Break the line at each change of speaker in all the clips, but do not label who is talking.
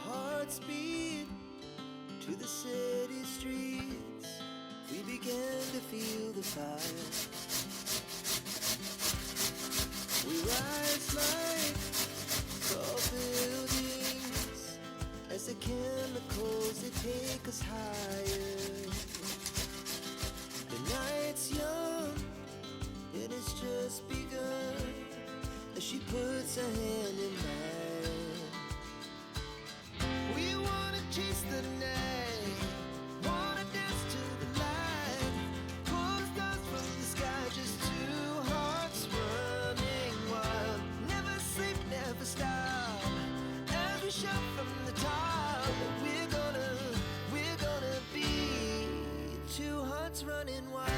hearts beat to the city streets. We began to feel the fire. We rise like tall buildings as the chemicals, they take us higher. The night's young, it has just begun as she puts her hand in mine. We wanna chase the night, wanna dance to the light, pull stars from the sky, just two hearts running wild. Never sleep, never stop, as we shout from the top. We're gonna be two hearts running wild.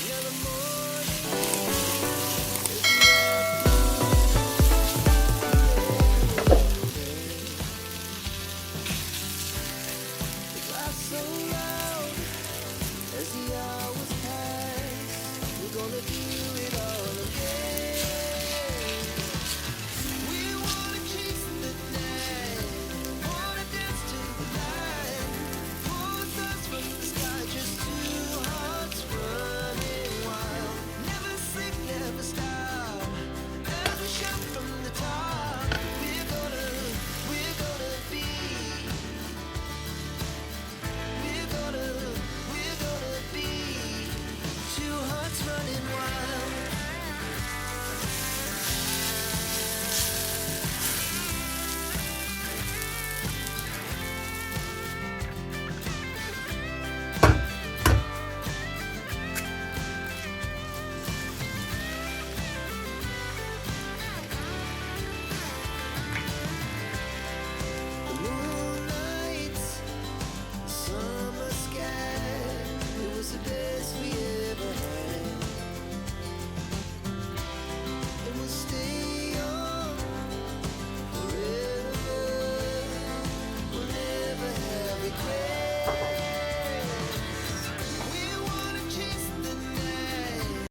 Now the morning is the glass so loud as the hours pass. We're gonna be